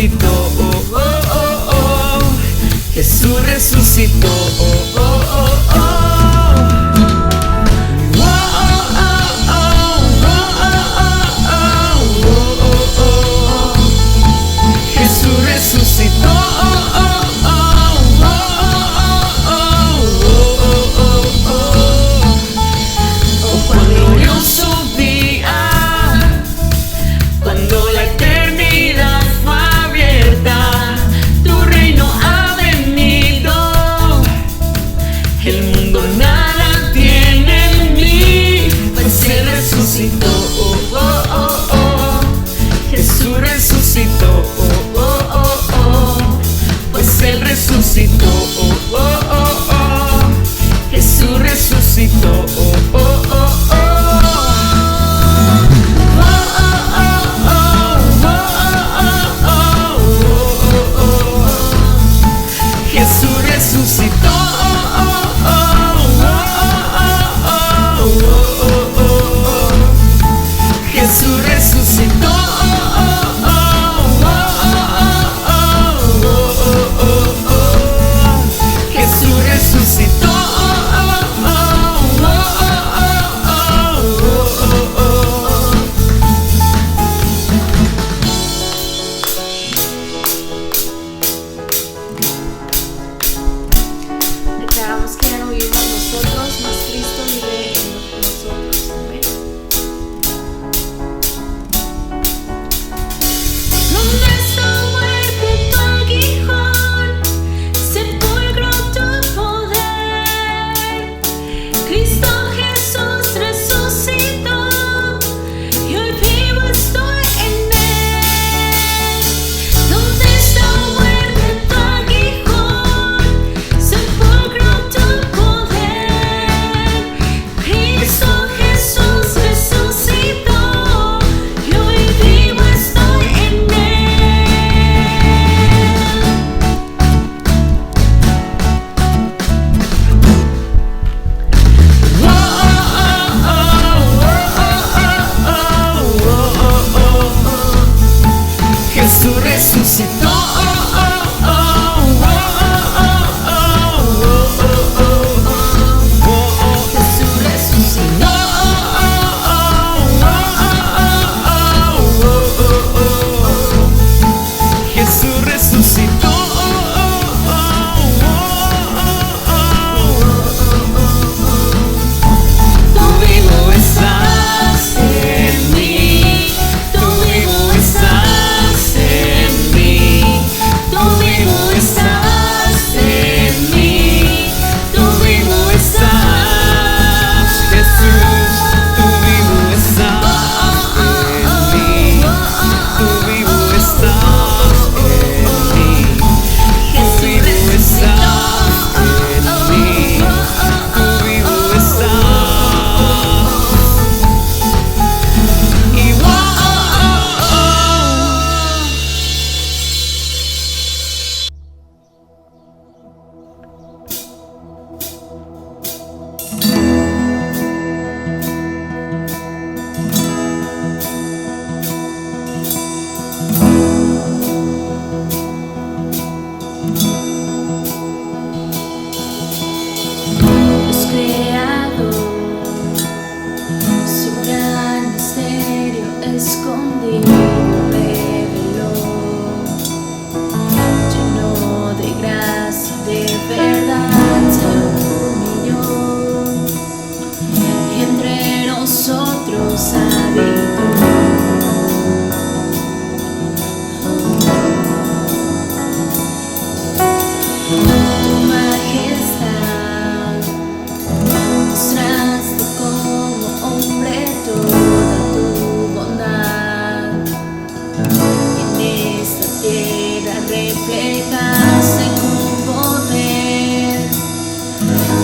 resucitó, oh, oh, oh, oh. Jesús resucitó, oh, oh, oh, oh. Resucitó, oh, oh, oh, oh. Jesús resucitó, oh, oh, oh, oh. Jesús resucitó, Jesús resucitó. Declaramos que ya no vivimos nosotros, mas Cristo vive en nosotros. Amén. ¿Dónde está muerte tu aguijón? Sepulcro tu poder. Cristo Jesús resucitó y hoy vivo estoy en él. ¿Dónde está muerte tu aguijón? Sepulcro tu poder. Cristo Jesús resucitó y hoy vivo estoy en él. Jesús resucitó, Jesús resucitó. Jesús resucitó. Tú vivo estás en mí, tú vivo estás en mí, tú vivo estás en mí, tú vivo estás, Jesús, tú vivo estás en mí, tú vivo estás en mí, tú vivo estás en mí, tú vivo estás. Y Dios creador, su gran misterio escondido reveló, lleno de gracia y de verdad se humilló y entre nosotros habitó. Tu majestad mostraste como hombre toda tu bondad, y en esta tierra reflejaste con poder,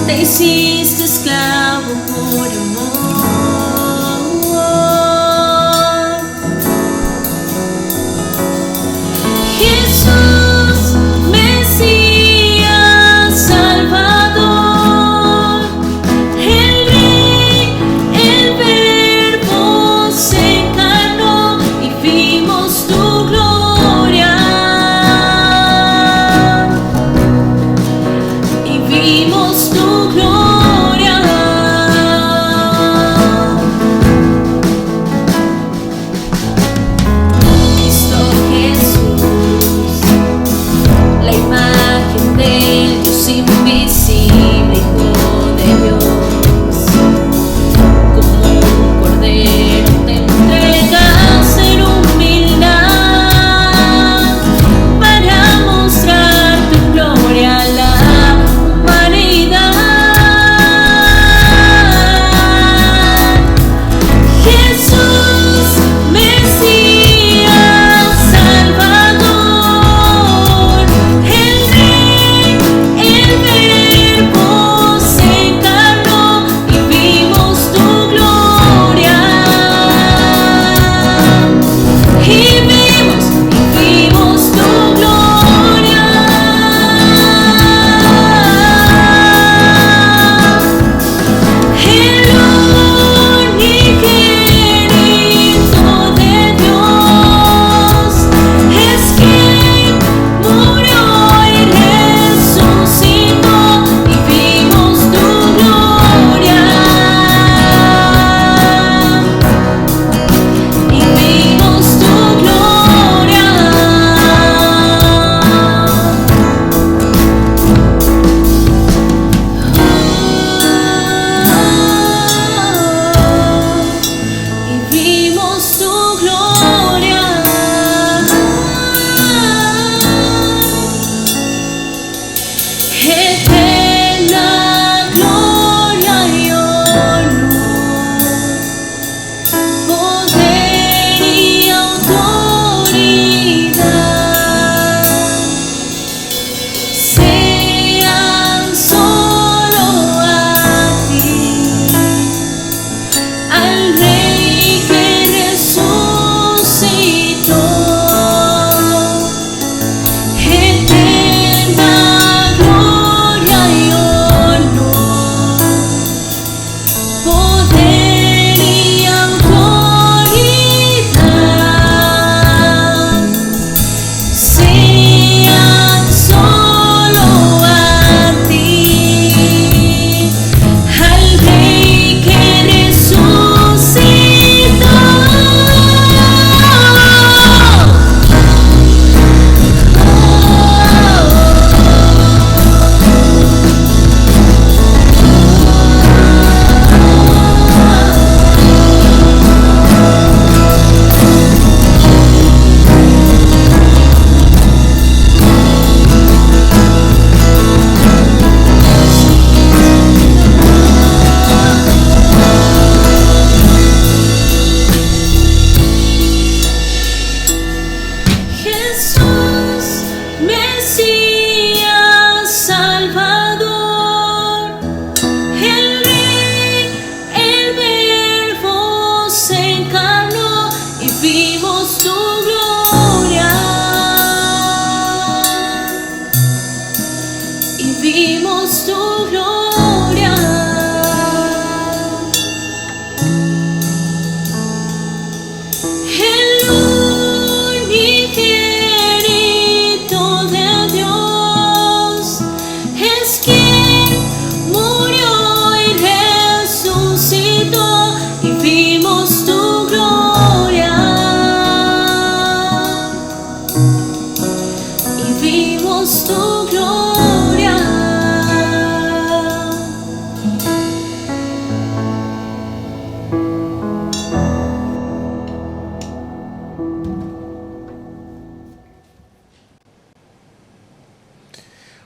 te hiciste esclavo por amor. Jesús, Mesías, Salvador, el Rey, el Verbo se encarnó y vimos tu gloria. veremos tu gloria.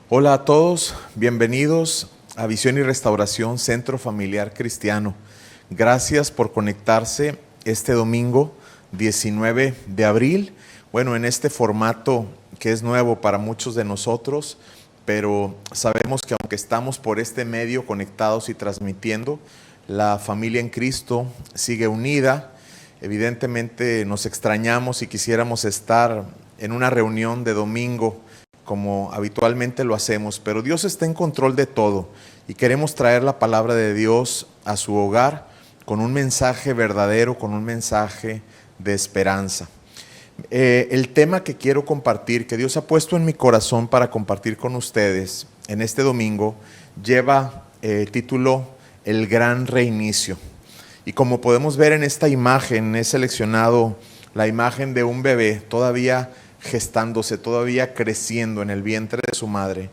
Hola a todos, bienvenidos a Visión y Restauración Centro Familiar Cristiano. Gracias por conectarse este domingo 19 de abril. Bueno, en este formato que es nuevo para muchos de nosotros, pero sabemos que aunque estamos por este medio conectados y transmitiendo, la familia en Cristo sigue unida. Evidentemente nos extrañamos y quisiéramos estar en una reunión de domingo como habitualmente lo hacemos, pero Dios está en control de todo y queremos traer la palabra de Dios a su hogar con un mensaje verdadero, con un mensaje de esperanza. El tema que quiero compartir, que Dios ha puesto en mi corazón para compartir con ustedes en este domingo, lleva título El Gran Reinicio. Y como podemos ver en esta imagen, he seleccionado la imagen de un bebé todavía gestándose, todavía creciendo en el vientre de su madre,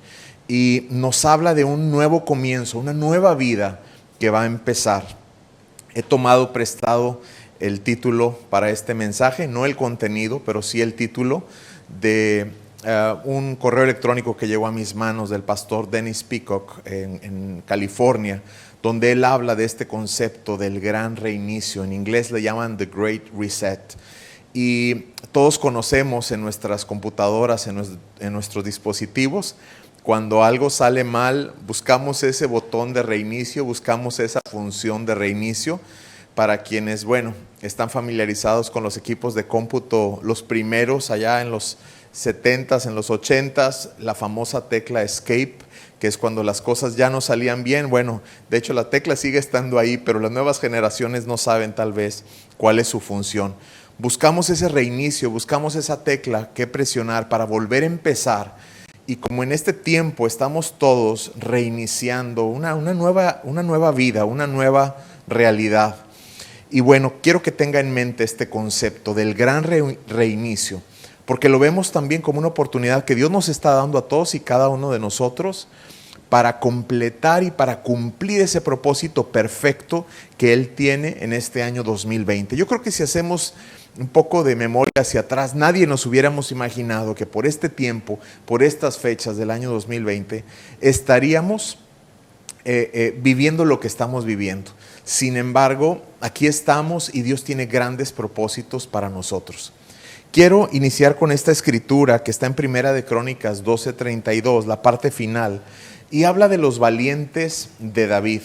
y nos habla de un nuevo comienzo, una nueva vida que va a empezar. He tomado prestado el título para este mensaje, no el contenido, pero sí el título de un correo electrónico que llegó a mis manos del pastor Dennis Peacock en California, donde él habla de este concepto del gran reinicio. En inglés le llaman The Great Reset. Y todos conocemos en nuestras computadoras, en nuestros dispositivos, cuando algo sale mal, buscamos ese botón de reinicio, buscamos esa función de reinicio. Para quienes, están familiarizados con los equipos de cómputo, los primeros allá en los 70s, en los 80s, la famosa tecla Escape, que es cuando las cosas ya no salían bien. De hecho la tecla sigue estando ahí, pero las nuevas generaciones no saben tal vez cuál es su función. Buscamos ese reinicio, buscamos esa tecla que presionar para volver a empezar. Y como en este tiempo estamos todos reiniciando una nueva vida, una nueva realidad. Y quiero que tenga en mente este concepto del gran reinicio, porque lo vemos también como una oportunidad que Dios nos está dando a todos y cada uno de nosotros para completar y para cumplir ese propósito perfecto que Él tiene en este año 2020. Yo creo que si hacemos un poco de memoria hacia atrás, nadie nos hubiéramos imaginado que por este tiempo, por estas fechas del año 2020, estaríamos viviendo lo que estamos viviendo. Sin embargo, aquí estamos y Dios tiene grandes propósitos para nosotros. Quiero iniciar con esta escritura que está en Primera de Crónicas 12:32, la parte final, y habla de los valientes de David.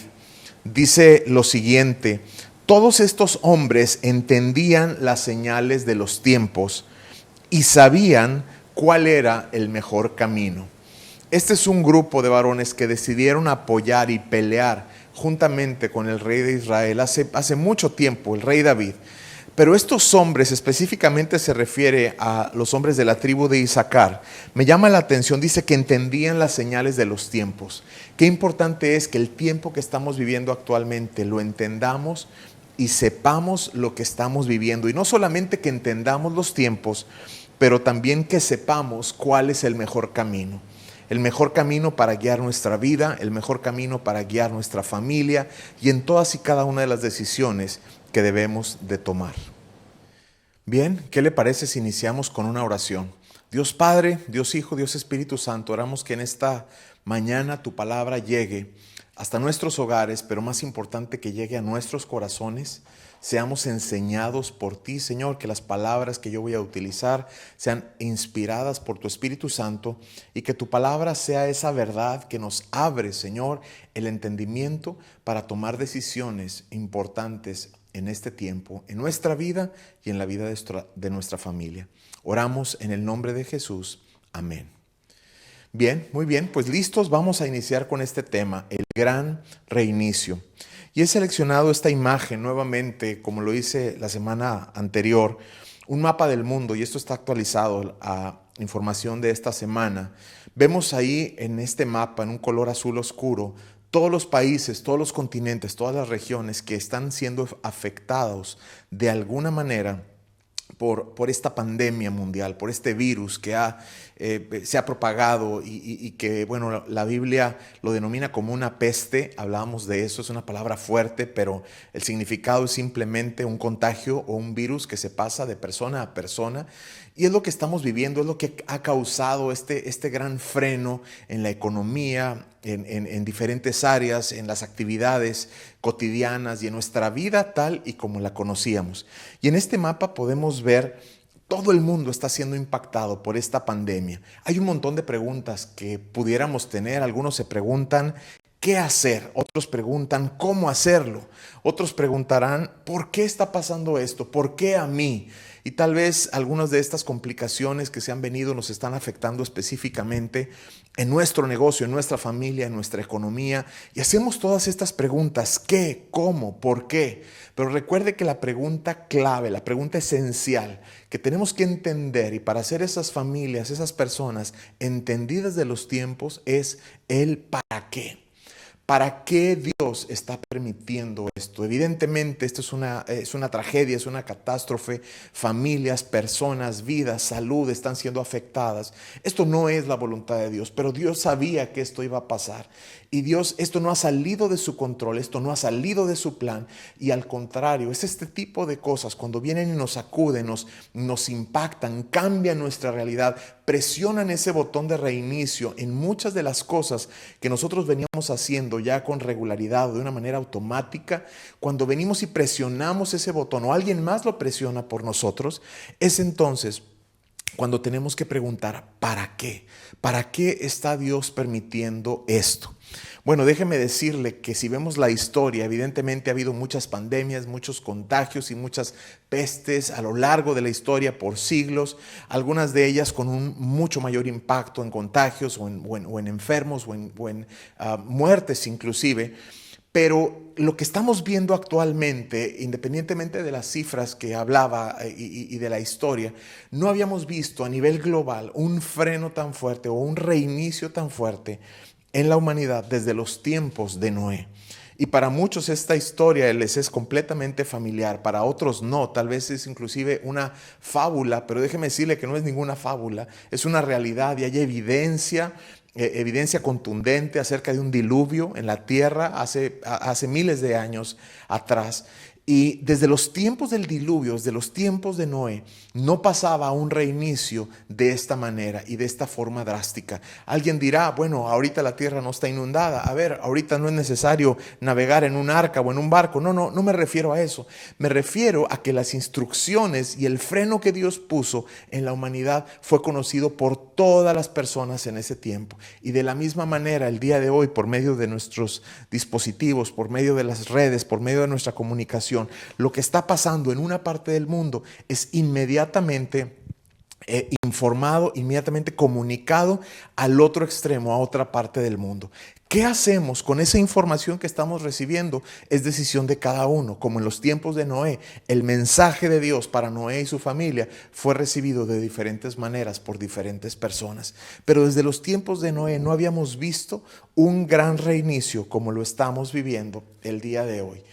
Dice lo siguiente: todos estos hombres entendían las señales de los tiempos y sabían cuál era el mejor camino. Este es un grupo de varones que decidieron apoyar y pelear juntamente con el rey de Israel hace mucho tiempo, el rey David. Pero estos hombres, específicamente se refiere a los hombres de la tribu de Isaacar, me llama la atención, dice que entendían las señales de los tiempos. Qué importante es que el tiempo que estamos viviendo actualmente lo entendamos y sepamos lo que estamos viviendo. Y no solamente que entendamos los tiempos, pero también que sepamos cuál es el mejor camino. El mejor camino para guiar nuestra vida, el mejor camino para guiar nuestra familia y en todas y cada una de las decisiones que debemos de tomar. Bien, ¿qué le parece si iniciamos con una oración? Dios Padre, Dios Hijo, Dios Espíritu Santo, oramos que en esta mañana tu palabra llegue hasta nuestros hogares, pero más importante que llegue a nuestros corazones. Seamos enseñados por ti, Señor, que las palabras que yo voy a utilizar sean inspiradas por tu Espíritu Santo y que tu palabra sea esa verdad que nos abre, Señor, el entendimiento para tomar decisiones importantes en este tiempo, en nuestra vida y en la vida de nuestra familia. Oramos en el nombre de Jesús. Amén. Bien, muy bien, pues listos, vamos a iniciar con este tema, el gran reinicio. Y he seleccionado esta imagen nuevamente, como lo hice la semana anterior, un mapa del mundo, y esto está actualizado a información de esta semana. Vemos ahí en este mapa, en un color azul oscuro, todos los países, todos los continentes, todas las regiones que están siendo afectados de alguna manera por esta pandemia mundial, por este virus que ha se ha propagado y que, bueno, la Biblia lo denomina como una peste. Hablábamos de eso, es una palabra fuerte, pero el significado es simplemente un contagio o un virus que se pasa de persona a persona. Y es lo que estamos viviendo, es lo que ha causado este gran freno en la economía, en diferentes áreas, en las actividades cotidianas y en nuestra vida tal y como la conocíamos. Y en este mapa podemos ver todo el mundo está siendo impactado por esta pandemia. Hay un montón de preguntas que pudiéramos tener. Algunos se preguntan qué hacer, otros preguntan cómo hacerlo, otros preguntarán por qué está pasando esto, por qué a mí. Y tal vez algunas de estas complicaciones que se han venido nos están afectando específicamente en nuestro negocio, en nuestra familia, en nuestra economía. Y hacemos todas estas preguntas, ¿qué? ¿Cómo? ¿Por qué? Pero recuerde que la pregunta clave, la pregunta esencial que tenemos que entender y para hacer esas familias, esas personas entendidas de los tiempos es el para qué. ¿Para qué Dios está permitiendo esto? Evidentemente, esto es una tragedia, es una catástrofe. Familias, personas, vidas, salud están siendo afectadas. Esto no es la voluntad de Dios, pero Dios sabía que esto iba a pasar. Y Dios, esto no ha salido de su control, esto no ha salido de su plan. Y al contrario, es este tipo de cosas, cuando vienen y nos sacuden, nos impactan, cambian nuestra realidad, presionan ese botón de reinicio en muchas de las cosas que nosotros veníamos haciendo ya con regularidad o de una manera automática. Cuando venimos y presionamos ese botón o alguien más lo presiona por nosotros, es entonces cuando tenemos que preguntar, ¿para qué? ¿Para qué está Dios permitiendo esto? Bueno, déjeme decirle que si vemos la historia, evidentemente ha habido muchas pandemias, muchos contagios y muchas pestes a lo largo de la historia por siglos, algunas de ellas con un mucho mayor impacto en contagios o en enfermos o en muertes inclusive. Pero lo que estamos viendo actualmente, independientemente de las cifras que hablaba y de la historia, no habíamos visto a nivel global un freno tan fuerte o un reinicio tan fuerte en la humanidad desde los tiempos de Noé. Y para muchos esta historia les es completamente familiar, para otros no, tal vez es inclusive una fábula, pero déjeme decirle que no es ninguna fábula, es una realidad y hay evidencia contundente acerca de un diluvio en la tierra hace miles de años atrás. Y desde los tiempos del diluvio, desde los tiempos de Noé, no pasaba un reinicio de esta manera y de esta forma drástica. Alguien dirá, bueno, ahorita la tierra no está inundada. A ver, ahorita no es necesario navegar en un arca o en un barco. No me refiero a eso. Me refiero a que las instrucciones y el freno que Dios puso en la humanidad fue conocido por todas las personas en ese tiempo. Y de la misma manera, el día de hoy, por medio de nuestros dispositivos, por medio de las redes, por medio de nuestra comunicación, lo que está pasando en una parte del mundo es inmediatamente informado, inmediatamente comunicado al otro extremo, a otra parte del mundo. ¿Qué hacemos con esa información que estamos recibiendo? Es decisión de cada uno. Como en los tiempos de Noé, el mensaje de Dios para Noé y su familia fue recibido de diferentes maneras por diferentes personas. Pero desde los tiempos de Noé no habíamos visto un gran reinicio como lo estamos viviendo el día de hoy.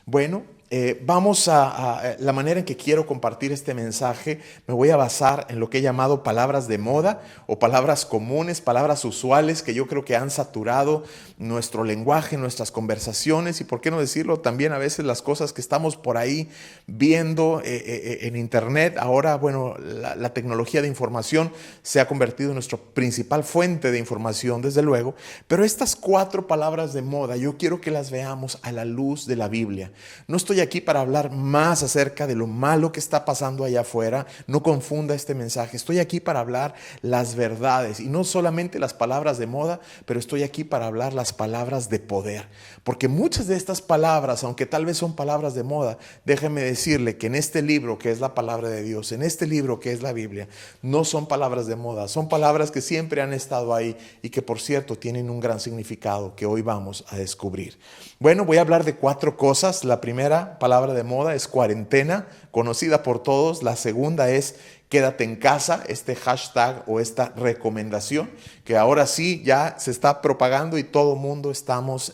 Bueno, vamos a la manera en que quiero compartir este mensaje. Me voy a basar en lo que he llamado palabras de moda o palabras comunes, palabras usuales que yo creo que han saturado nuestro lenguaje, nuestras conversaciones y, por qué no decirlo, también a veces las cosas que estamos por ahí viendo en internet. Ahora, bueno, la tecnología de información se ha convertido en nuestra principal fuente de información, desde luego, pero estas 4 palabras de moda yo quiero que las veamos a la luz de la Biblia. No estoy aquí para hablar más acerca de lo malo que está pasando allá afuera. No confunda este mensaje. Estoy aquí para hablar las verdades y no solamente las palabras de moda, pero estoy aquí para hablar las palabras de poder. Porque muchas de estas palabras, aunque tal vez son palabras de moda, déjeme decirle que en este libro que es la palabra de Dios, en este libro que es la Biblia, no son palabras de moda, son palabras que siempre han estado ahí y que, por cierto, tienen un gran significado que hoy vamos a descubrir. Bueno, voy a hablar de 4 cosas. La primera palabra de moda es cuarentena, conocida por todos. La segunda es quédate en casa, este hashtag o esta recomendación que ahora sí ya se está propagando y todo el mundo estamos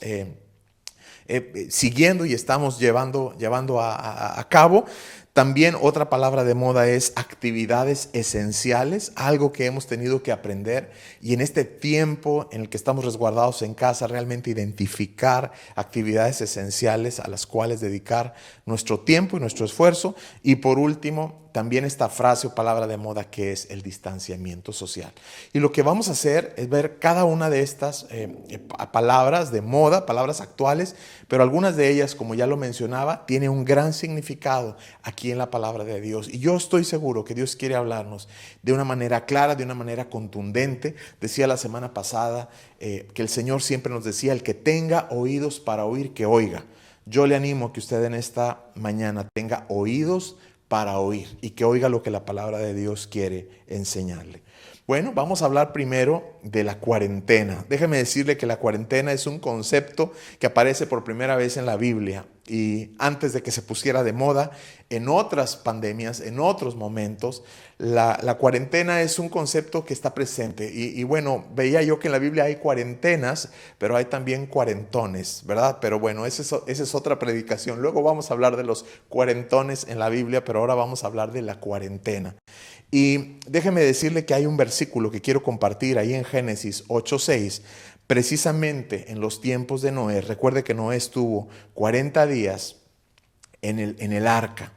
siguiendo y estamos llevando a cabo. También otra palabra de moda es actividades esenciales, algo que hemos tenido que aprender y en este tiempo en el que estamos resguardados en casa, realmente identificar actividades esenciales a las cuales dedicar nuestro tiempo y nuestro esfuerzo. Y por último, también esta frase o palabra de moda que es el distanciamiento social. Y lo que vamos a hacer es ver cada una de estas palabras de moda, palabras actuales, pero algunas de ellas, como ya lo mencionaba, tienen un gran significado aquí en la palabra de Dios. Y yo estoy seguro que Dios quiere hablarnos de una manera clara, de una manera contundente. Decía la semana pasada que el Señor siempre nos decía, el que tenga oídos para oír, que oiga. Yo le animo a que usted en esta mañana tenga oídos para oír y que oiga lo que la palabra de Dios quiere enseñarle. Bueno, vamos a hablar primero de la cuarentena. Déjeme decirle que la cuarentena es un concepto que aparece por primera vez en la Biblia y antes de que se pusiera de moda en otras pandemias, en otros momentos, la cuarentena es un concepto que está presente. Y bueno, veía yo que en la Biblia hay cuarentenas, pero hay también cuarentones, ¿verdad? Pero bueno, esa es otra predicación. Luego vamos a hablar de los cuarentones en la Biblia, pero ahora vamos a hablar de la cuarentena. Y déjeme decirle que hay un versículo que quiero compartir ahí en Génesis 8:6, precisamente en los tiempos de Noé. Recuerde que Noé estuvo 40 días en el arca.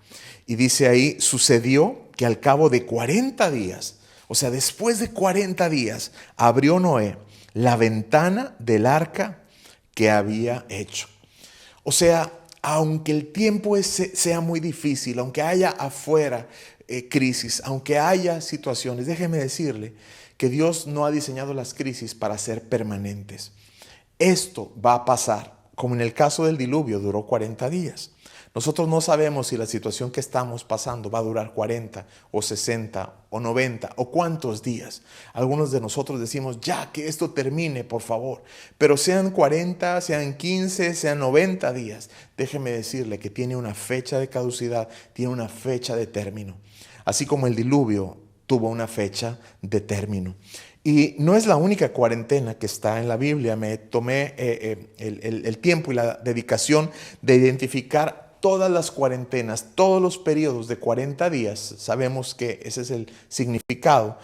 Y dice ahí, sucedió que al cabo de 40 días, o sea, después de 40 días, abrió Noé la ventana del arca que había hecho. O sea, aunque el tiempo sea muy difícil, aunque haya afuera crisis, aunque haya situaciones, déjeme decirle que Dios no ha diseñado las crisis para ser permanentes. Esto va a pasar, como en el caso del diluvio, duró 40 días. Nosotros no sabemos si la situación que estamos pasando va a durar 40 o 60 o 90 o cuántos días. Algunos de nosotros decimos, ya que esto termine, por favor. Pero sean 40, sean 15, sean 90 días. Déjeme decirle que tiene una fecha de caducidad, tiene una fecha de término. Así como el diluvio tuvo una fecha de término. Y no es la única cuarentena que está en la Biblia. Me tomé el tiempo y la dedicación de identificar todas las cuarentenas, todos los periodos de 40 días. Sabemos que ese es el significado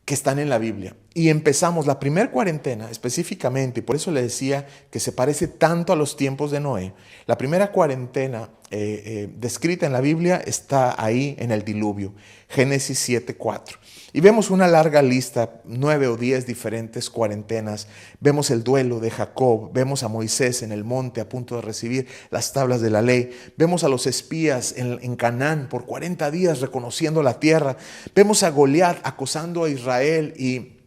que están en la Biblia. Y empezamos la primera cuarentena específicamente, y por eso le decía que se parece tanto a los tiempos de Noé. La primera cuarentena descrita en la Biblia está ahí en el diluvio, Génesis 7:4. Y vemos una larga lista, 9 o 10 diferentes cuarentenas. Vemos el duelo de Jacob, vemos a Moisés en el monte a punto de recibir las tablas de la ley. Vemos a los espías en Canaán por 40 días reconociendo la tierra. Vemos a Goliat acosando a Israel y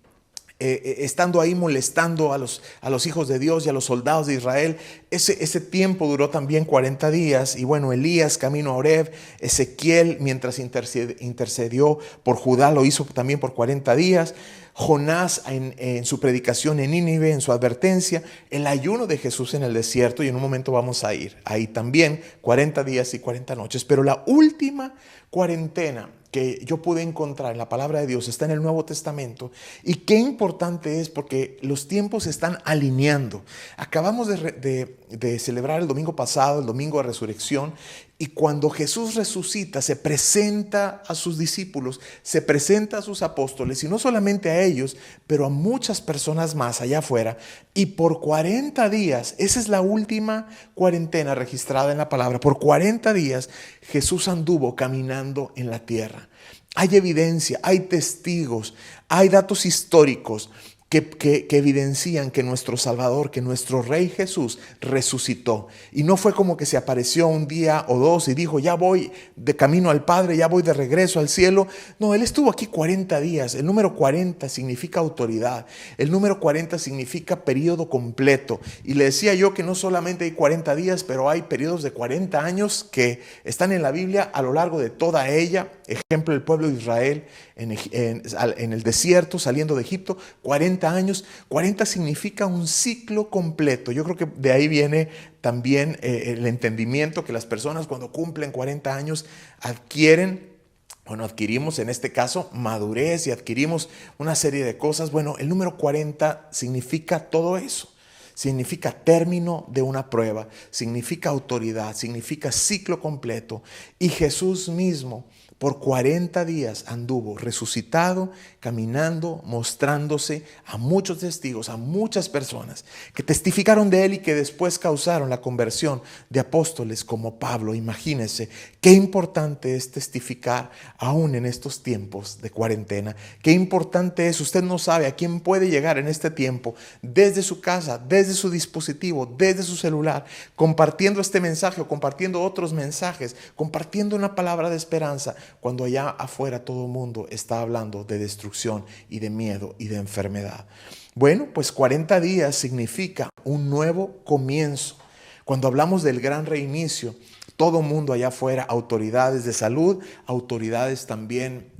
estando ahí molestando a los hijos de Dios y a los soldados de Israel. Ese tiempo duró también 40 días. Y bueno, Elías camino a Horeb, Ezequiel mientras intercedió por Judá lo hizo también por 40 días. Jonás en su predicación en Nínive, en su advertencia, el ayuno de Jesús en el desierto, y en un momento vamos a ir ahí también, 40 días y 40 noches. Pero la última cuarentena que yo pude encontrar en la palabra de Dios está en el Nuevo Testamento. Y qué importante es porque los tiempos se están alineando. Acabamos de celebrar el domingo pasado, el domingo de resurrección, y cuando Jesús resucita se presenta a sus discípulos, se presenta a sus apóstoles, y no solamente a ellos, pero a muchas personas más allá afuera. Y por 40 días, esa es la última cuarentena registrada en la palabra, por 40 días Jesús anduvo caminando en la tierra. Hay evidencia, hay testigos, hay datos históricos que evidencian que nuestro Salvador, que nuestro Rey Jesús resucitó. Y no fue como que se apareció un día o dos y dijo, ya voy de camino al Padre, ya voy de regreso al cielo. No, Él estuvo aquí 40 días. El número 40 significa autoridad. El número 40 significa periodo completo. Y le decía yo que no solamente hay 40 días, pero hay periodos de 40 años que están en la Biblia a lo largo de toda ella. Ejemplo, el pueblo de Israel en el desierto, saliendo de Egipto, 40 años. 40 significa un ciclo completo. Yo creo que de ahí viene también el entendimiento que las personas cuando cumplen 40 años adquirimos en este caso madurez y adquirimos una serie de cosas. Bueno, el número 40 significa todo eso. significa término de una prueba, significa autoridad, significa ciclo completo. Y Jesús mismo por 40 días anduvo resucitado, caminando, mostrándose a muchos testigos, a muchas personas que testificaron de él y que después causaron la conversión de apóstoles como Pablo. Imagínense qué importante es testificar aún en estos tiempos de cuarentena. Qué importante es, usted no sabe a quién puede llegar en este tiempo, desde su casa, desde su dispositivo, desde su celular, compartiendo este mensaje o compartiendo otros mensajes, compartiendo una palabra de esperanza, cuando allá afuera todo el mundo está hablando de destrucción y de miedo y de enfermedad. Bueno, pues 40 días significa un nuevo comienzo. Cuando hablamos del gran reinicio, todo el mundo allá afuera, autoridades de salud, autoridades también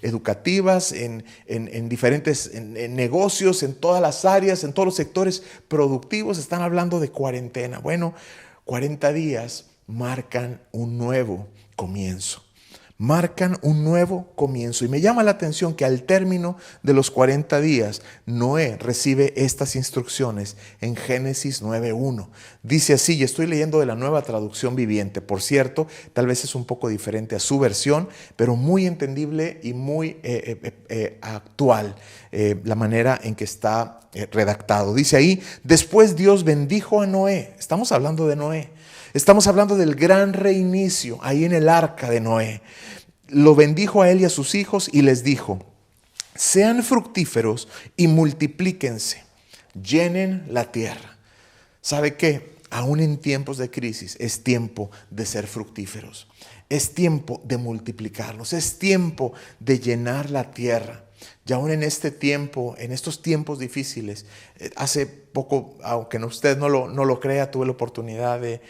educativas, en diferentes en negocios, en todas las áreas, en todos los sectores productivos, están hablando de cuarentena. Bueno, 40 días marcan un nuevo comienzo. Marcan un nuevo comienzo. Y me llama la atención que al término de los 40 días, Noé recibe estas instrucciones en Génesis 9:1. Dice así, y estoy leyendo de la Nueva Traducción Viviente. Por cierto, tal vez es un poco diferente a su versión, pero muy entendible y muy actual la manera en que está redactado. Dice ahí, después Dios bendijo a Noé. Estamos hablando de Noé. Estamos hablando del gran reinicio ahí en el arca de Noé. Lo bendijo a él y a sus hijos y les dijo, sean fructíferos y multiplíquense, llenen la tierra. ¿Sabe qué? Aún en tiempos de crisis es tiempo de ser fructíferos. Es tiempo de multiplicarnos. Es tiempo de llenar la tierra. Y aún en este tiempo, en estos tiempos difíciles, hace poco, aunque usted no lo crea, tuve la oportunidad de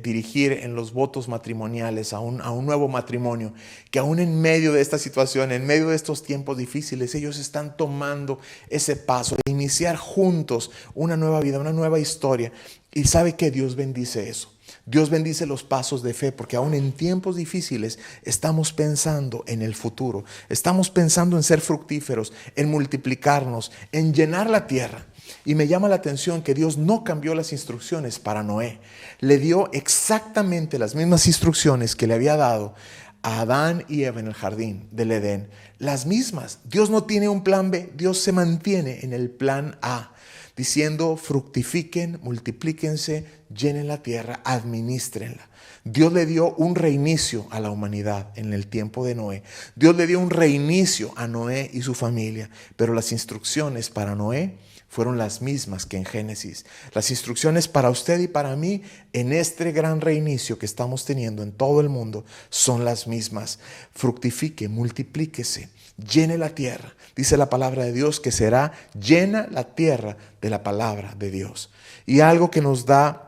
dirigir en los votos matrimoniales a un nuevo matrimonio, que aún en medio de esta situación, en medio de estos tiempos difíciles, ellos están tomando ese paso de iniciar juntos una nueva vida, una nueva historia. Y sabe que Dios bendice eso. Dios bendice los pasos de fe, porque aún en tiempos difíciles estamos pensando en el futuro. Estamos pensando en ser fructíferos, en multiplicarnos, en llenar la tierra. Y me llama la atención que Dios no cambió las instrucciones para Noé. Le dio exactamente las mismas instrucciones que le había dado a Adán y Eva en el jardín del Edén. Las mismas. Dios no tiene un plan B. Dios se mantiene en el plan A, diciendo fructifiquen, multiplíquense, llenen la tierra, administrenla. Dios le dio un reinicio a la humanidad en el tiempo de Noé. Dios le dio un reinicio a Noé y su familia, pero las instrucciones para Noé fueron las mismas que en Génesis. Las instrucciones para usted y para mí en este gran reinicio que estamos teniendo en todo el mundo son las mismas. Fructifique, multiplíquese, llene la tierra. Dice la palabra de Dios que será llena la tierra de la palabra de Dios. Y algo que nos da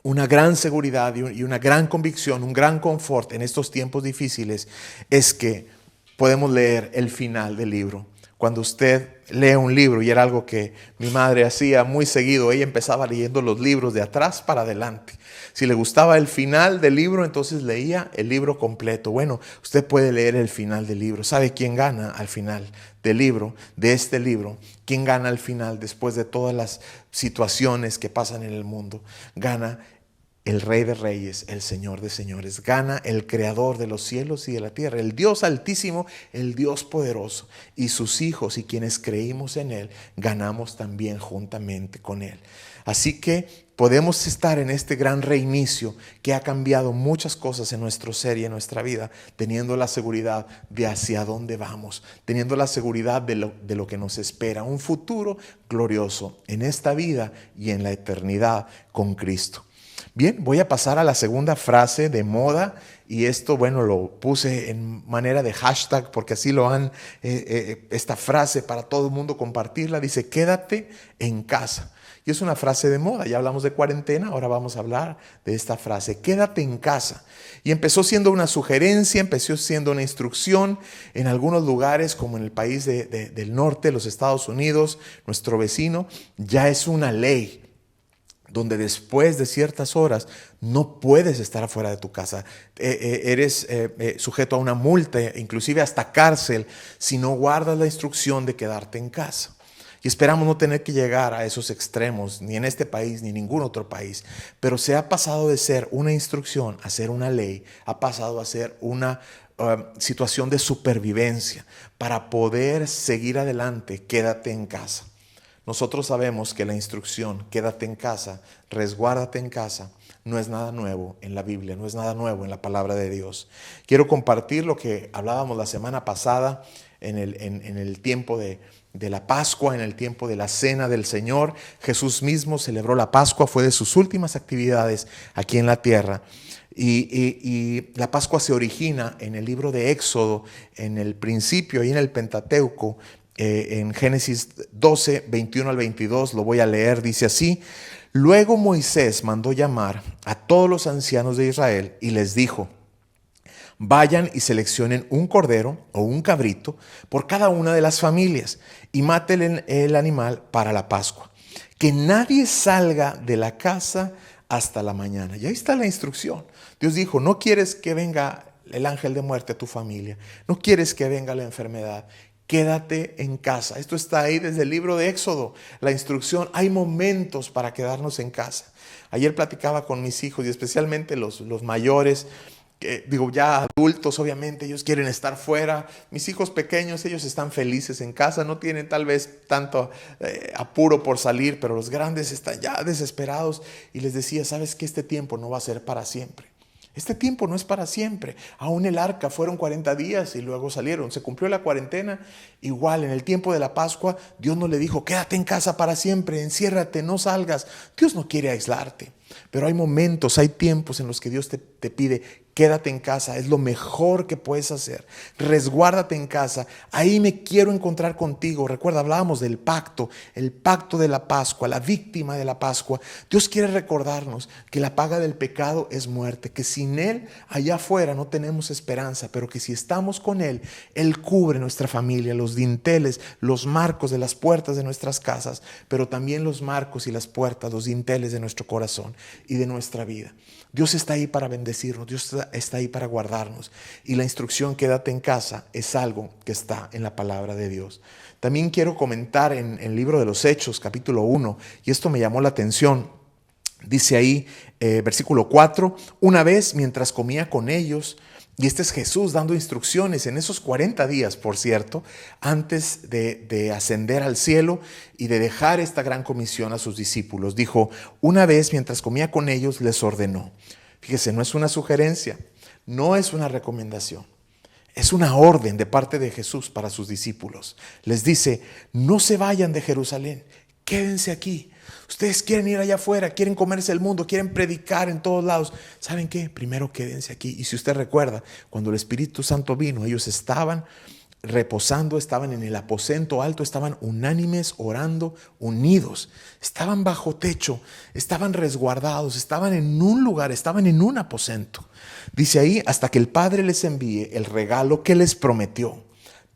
una gran seguridad y una gran convicción, un gran confort en estos tiempos difíciles es que podemos leer el final del libro. Cuando usted lee un libro, y era algo que mi madre hacía muy seguido, ella empezaba leyendo los libros de atrás para adelante. Si le gustaba el final del libro, entonces leía el libro completo. Bueno, usted puede leer el final del libro. ¿Sabe quién gana al final del libro, de este libro? ¿Quién gana al final después de todas las situaciones que pasan en el mundo? Gana el Rey de Reyes, el Señor de Señores. Gana el Creador de los cielos y de la tierra, el Dios Altísimo, el Dios Poderoso. Y sus hijos y quienes creímos en Él, ganamos también juntamente con Él. Así que podemos estar en este gran reinicio que ha cambiado muchas cosas en nuestro ser y en nuestra vida, teniendo la seguridad de hacia dónde vamos, teniendo la seguridad de lo que nos espera, un futuro glorioso en esta vida y en la eternidad con Cristo. Bien, voy a pasar a la segunda frase de moda, y esto, bueno, lo puse en manera de hashtag porque así lo han, esta frase para todo el mundo compartirla, dice quédate en casa. Y es una frase de moda, ya hablamos de cuarentena, ahora vamos a hablar de esta frase, quédate en casa. Y empezó siendo una sugerencia, empezó siendo una instrucción en algunos lugares como en el país del norte, los Estados Unidos, nuestro vecino, ya es una ley, donde después de ciertas horas no puedes estar afuera de tu casa. Eres sujeto a una multa, inclusive hasta cárcel, si no guardas la instrucción de quedarte en casa. Y esperamos no tener que llegar a esos extremos, ni en este país, ni en ningún otro país. Pero se ha pasado de ser una instrucción a ser una ley, ha pasado a ser una situación de supervivencia. Para poder seguir adelante, quédate en casa. Nosotros sabemos que la instrucción, quédate en casa, resguárdate en casa, no es nada nuevo en la Biblia, no es nada nuevo en la palabra de Dios. Quiero compartir lo que hablábamos la semana pasada en el tiempo de la Pascua, en el tiempo de la Cena del Señor. Jesús mismo celebró la Pascua, fue de sus últimas actividades aquí en la tierra. Y la Pascua se origina en el libro de Éxodo, en el principio y en el Pentateuco, en Génesis 12, 21 al 22, lo voy a leer, dice así: luego Moisés mandó llamar a todos los ancianos de Israel y les dijo: vayan y seleccionen un cordero o un cabrito por cada una de las familias y maten el animal para la Pascua. Que nadie salga de la casa hasta la mañana. Y ahí está la instrucción. Dios dijo: no quieres que venga el ángel de muerte a tu familia, no quieres que venga la enfermedad, quédate en casa. Esto está ahí desde el libro de Éxodo, la instrucción. Hay momentos para quedarnos en casa. Ayer platicaba con mis hijos y especialmente los mayores, ya adultos, obviamente ellos quieren estar fuera. Mis hijos pequeños, ellos están felices en casa, no tienen tal vez tanto apuro por salir, pero los grandes están ya desesperados. Y les decía: sabes que este tiempo no va a ser para siempre. Este tiempo no es para siempre. Aún el arca fueron 40 días y luego salieron. Se cumplió la cuarentena. Igual en el tiempo de la Pascua, Dios no le dijo: quédate en casa para siempre, enciérrate, no salgas. Dios no quiere aislarte. Pero hay momentos, hay tiempos en los que Dios te pide: quédate en casa, es lo mejor que puedes hacer. Resguárdate en casa. Ahí me quiero encontrar contigo. Recuerda, hablábamos del pacto, el pacto de la Pascua, la víctima de la Pascua. Dios quiere recordarnos que la paga del pecado es muerte, que sin Él allá afuera no tenemos esperanza, pero que si estamos con Él, Él cubre nuestra familia, los dinteles, los marcos de las puertas de nuestras casas, pero también los marcos y las puertas, los dinteles de nuestro corazón y de nuestra vida. Dios está ahí para bendecirnos, Dios está ahí para guardarnos. Y la instrucción quédate en casa es algo que está en la palabra de Dios. También quiero comentar en el libro de los Hechos, capítulo 1, y esto me llamó la atención. Dice ahí, versículo 4, una vez mientras comía con ellos, y este es Jesús dando instrucciones en esos 40 días, por cierto, antes de ascender al cielo y de dejar esta gran comisión a sus discípulos. Dijo: una vez mientras comía con ellos les ordenó. Fíjese, no es una sugerencia, no es una recomendación, es una orden de parte de Jesús para sus discípulos. Les dice: no se vayan de Jerusalén, quédense aquí. Ustedes quieren ir allá afuera, quieren comerse el mundo, quieren predicar en todos lados. ¿Saben qué? Primero quédense aquí. Y si usted recuerda, cuando el Espíritu Santo vino, ellos estaban reposando, estaban en el aposento alto, estaban unánimes, orando, unidos. Estaban bajo techo, estaban resguardados, estaban en un lugar, estaban en un aposento. Dice ahí: hasta que el Padre les envíe el regalo que les prometió,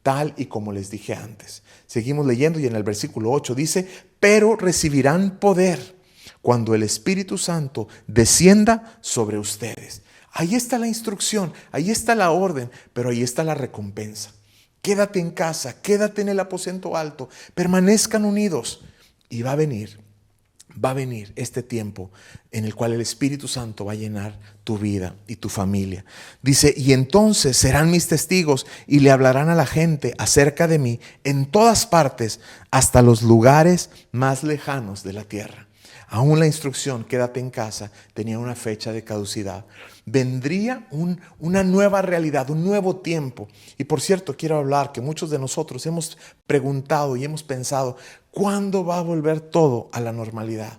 tal y como les dije antes. Seguimos leyendo y en el versículo 8 dice: pero recibirán poder cuando el Espíritu Santo descienda sobre ustedes. Ahí está la instrucción, ahí está la orden, pero ahí está la recompensa. Quédate en casa, quédate en el aposento alto, permanezcan unidos y va a venir este tiempo en el cual el Espíritu Santo va a llenar tu vida y tu familia. Dice: y entonces serán mis testigos y le hablarán a la gente acerca de mí en todas partes, hasta los lugares más lejanos de la tierra. Aún la instrucción, quédate en casa, tenía una fecha de caducidad. Vendría una nueva realidad, un nuevo tiempo. Y por cierto, quiero hablar que muchos de nosotros hemos preguntado y hemos pensado: ¿cuándo va a volver todo a la normalidad?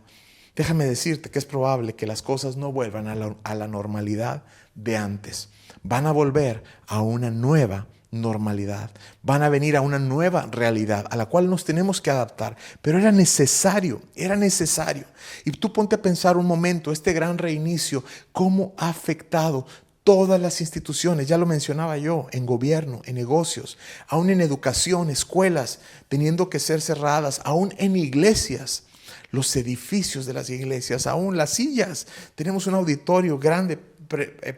Déjame decirte que es probable que las cosas no vuelvan a la normalidad de antes. Van a volver a una nueva normalidad. Van a venir a una nueva realidad a la cual nos tenemos que adaptar. Pero era necesario. Y tú ponte a pensar un momento, este gran reinicio, cómo ha afectado todas las instituciones, ya lo mencionaba yo, en gobierno, en negocios, aún en educación, escuelas, teniendo que ser cerradas, aún en iglesias, los edificios de las iglesias, aún las sillas. Tenemos un auditorio grande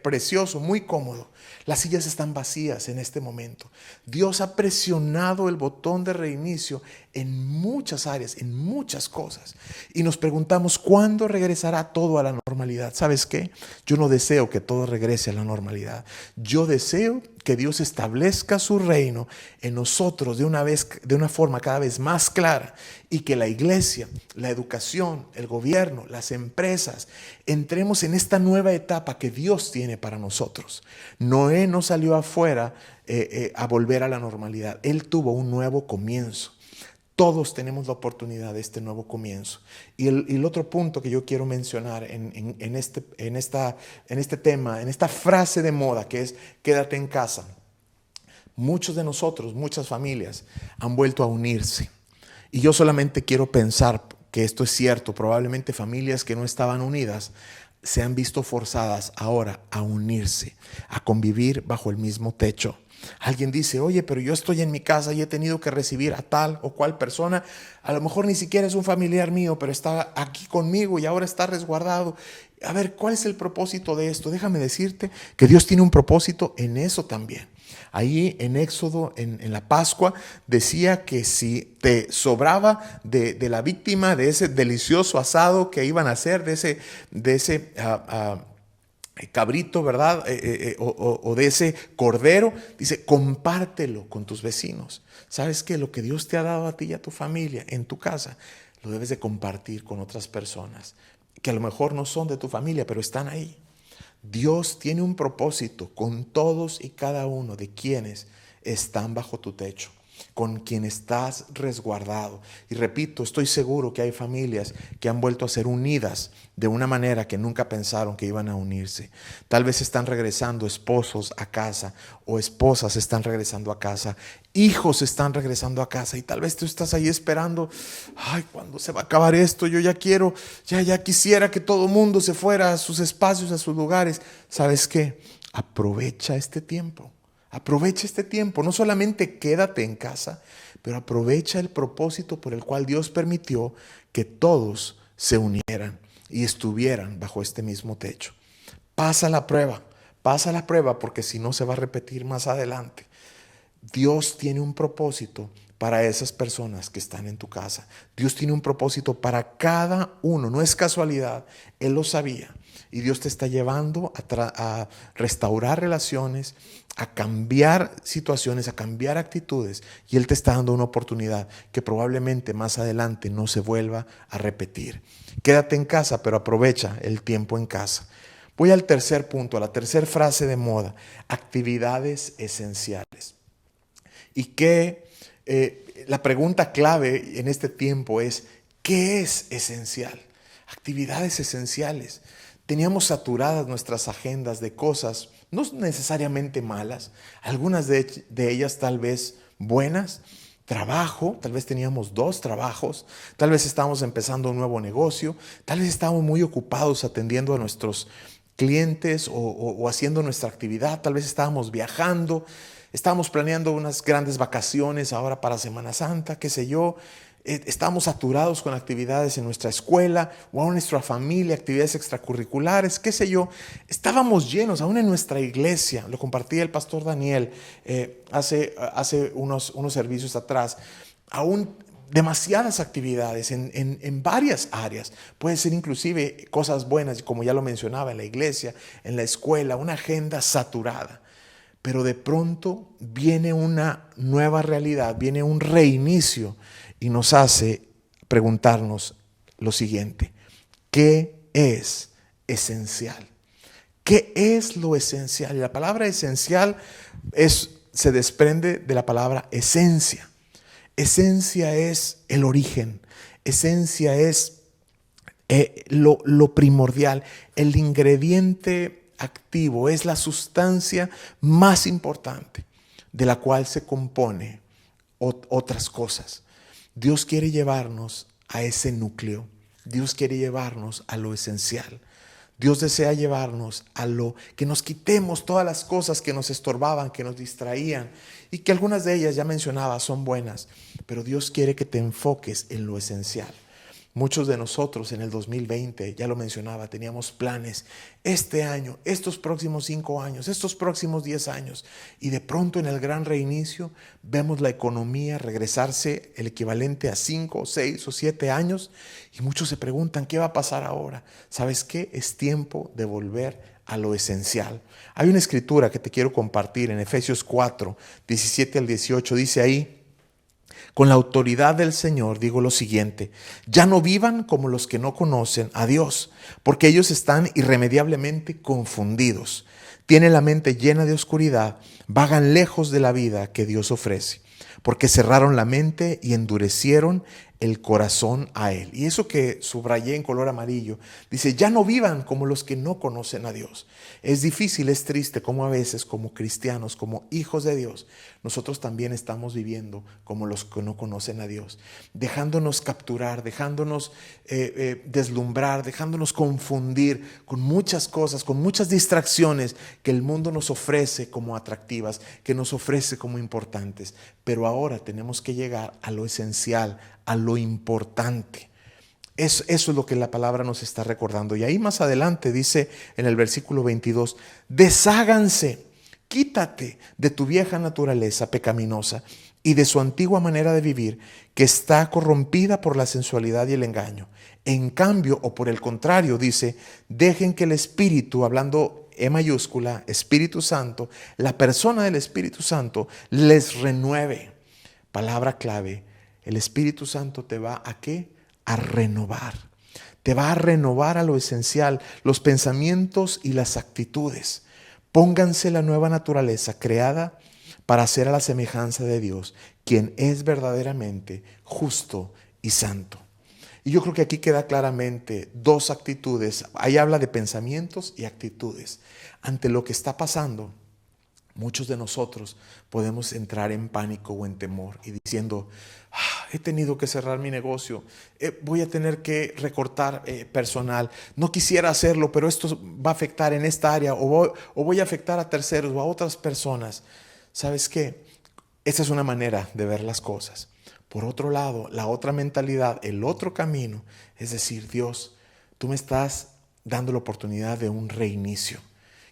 precioso, muy cómodo. Las sillas están vacías en este momento. Dios ha presionado el botón de reinicio en muchas áreas, en muchas cosas. Y nos preguntamos, ¿cuándo regresará todo a la normalidad? ¿Sabes qué? Yo no deseo que todo regrese a la normalidad. Yo deseo que Dios establezca su reino en nosotros de una forma cada vez más clara, y que la iglesia, la educación, el gobierno, las empresas, entremos en esta nueva etapa que Dios tiene para nosotros. Noé no salió afuera a volver a la normalidad. Él tuvo un nuevo comienzo. Todos tenemos la oportunidad de este nuevo comienzo. Y el otro punto que yo quiero mencionar en este tema, en esta frase de moda, que es quédate en casa. Muchos de nosotros, muchas familias han vuelto a unirse. Y yo solamente quiero pensar que esto es cierto. Probablemente familias que no estaban unidas se han visto forzadas ahora a unirse, a convivir bajo el mismo techo. Alguien dice, oye, pero yo estoy en mi casa y he tenido que recibir a tal o cual persona. A lo mejor ni siquiera es un familiar mío, pero está aquí conmigo y ahora está resguardado. A ver, ¿cuál es el propósito de esto? Déjame decirte que Dios tiene un propósito en eso también. Ahí en Éxodo, en la Pascua, decía que si te sobraba de la víctima, de ese delicioso asado que iban a hacer, de ese cabrito, ¿verdad? O de ese cordero, dice, compártelo con tus vecinos. ¿Sabes qué? Lo que Dios te ha dado a ti y a tu familia en tu casa, lo debes de compartir con otras personas que a lo mejor no son de tu familia, pero están ahí. Dios tiene un propósito con todos y cada uno de quienes están bajo tu techo, con quien estás resguardado. Y repito, estoy seguro que hay familias que han vuelto a ser unidas de una manera que nunca pensaron que iban a unirse. Tal vez están regresando esposos a casa, o esposas están regresando a casa, hijos están regresando a casa, y tal vez tú estás ahí esperando, ay, ¿cuándo se va a acabar esto? Yo ya quisiera que todo el mundo se fuera a sus espacios, a sus lugares. ¿Sabes qué? Aprovecha este tiempo. Aprovecha este tiempo, no solamente quédate en casa, pero aprovecha el propósito por el cual Dios permitió que todos se unieran y estuvieran bajo este mismo techo. Pasa la prueba porque si no se va a repetir más adelante. Dios tiene un propósito para esas personas que están en tu casa. Dios tiene un propósito para cada uno, no es casualidad, Él lo sabía. Y Dios te está llevando a restaurar relaciones, a cambiar situaciones, a cambiar actitudes. Y Él te está dando una oportunidad que probablemente más adelante no se vuelva a repetir. Quédate en casa, pero aprovecha el tiempo en casa. Voy al tercer punto, a la tercera frase de moda: actividades esenciales. Y la pregunta clave en este tiempo es, ¿qué es esencial? Actividades esenciales. Teníamos saturadas nuestras agendas de cosas, no necesariamente malas, algunas de ellas tal vez buenas. Trabajo, tal vez teníamos 2 trabajos, tal vez estábamos empezando un nuevo negocio, tal vez estábamos muy ocupados atendiendo a nuestros clientes o haciendo nuestra actividad, tal vez estábamos viajando, estábamos planeando unas grandes vacaciones ahora para Semana Santa, qué sé yo. Estamos saturados con actividades en nuestra escuela o en nuestra familia, actividades extracurriculares, qué sé yo. Estábamos llenos, aún en nuestra iglesia. Lo compartía el pastor Daniel hace unos servicios atrás. Aún demasiadas actividades en varias áreas. Puede ser inclusive cosas buenas, como ya lo mencionaba, en la iglesia, en la escuela, una agenda saturada. Pero de pronto viene una nueva realidad, viene un reinicio y nos hace preguntarnos lo siguiente: ¿qué es esencial? ¿Qué es lo esencial? Y la palabra esencial se desprende de la palabra esencia. Esencia es el origen, esencia es lo primordial, el ingrediente activo, es la sustancia más importante de la cual se compone otras cosas. Dios quiere llevarnos a ese núcleo. Dios quiere llevarnos a lo esencial. Dios desea llevarnos a lo que nos quitemos todas las cosas que nos estorbaban, que nos distraían, y que algunas de ellas, ya mencionaba, son buenas, pero Dios quiere que te enfoques en lo esencial. Muchos de nosotros en el 2020, ya lo mencionaba, teníamos planes este año, estos próximos 5 años, estos próximos 10 años. Y de pronto en el gran reinicio vemos la economía regresarse el equivalente a 5, 6 o 7 años. Y muchos se preguntan, ¿qué va a pasar ahora? ¿Sabes qué? Es tiempo de volver a lo esencial. Hay una escritura que te quiero compartir en Efesios 4, 17 al 18. Dice ahí: con la autoridad del Señor digo lo siguiente: ya no vivan como los que no conocen a Dios, porque ellos están irremediablemente confundidos. Tienen la mente llena de oscuridad, vagan lejos de la vida que Dios ofrece, porque cerraron la mente y endurecieron el corazón a Él. Y eso que subrayé en color amarillo, dice, ya no vivan como los que no conocen a Dios. Es difícil, es triste como a veces como cristianos, como hijos de Dios, nosotros también estamos viviendo como los que no conocen a Dios, dejándonos capturar, dejándonos deslumbrar, dejándonos confundir con muchas cosas, con muchas distracciones que el mundo nos ofrece como atractivas, que nos ofrece como importantes. Pero ahora tenemos que llegar a lo esencial, a lo importante. Eso es lo que la palabra nos está recordando. Y ahí más adelante dice en el versículo 22, desháganse, quítate de tu vieja naturaleza pecaminosa y de su antigua manera de vivir, que está corrompida por la sensualidad y el engaño. En cambio, o por el contrario, dice, dejen que el Espíritu, hablando E mayúscula, Espíritu Santo, la persona del Espíritu Santo, les renueve. Palabra clave, el Espíritu Santo te va ¿a qué? A renovar. Te va a renovar a lo esencial, los pensamientos y las actitudes. Pónganse la nueva naturaleza creada para ser a la semejanza de Dios, quien es verdaderamente justo y santo. Y yo creo que aquí queda claramente dos actitudes. Ahí habla de pensamientos y actitudes. Ante lo que está pasando, muchos de nosotros podemos entrar en pánico o en temor y diciendo, he tenido que cerrar mi negocio, voy a tener que recortar personal, no quisiera hacerlo, pero esto va a afectar en esta área o voy a afectar a terceros o a otras personas. ¿Sabes qué? Esa es una manera de ver las cosas. Por otro lado, la otra mentalidad, el otro camino, es decir, Dios, tú me estás dando la oportunidad de un reinicio.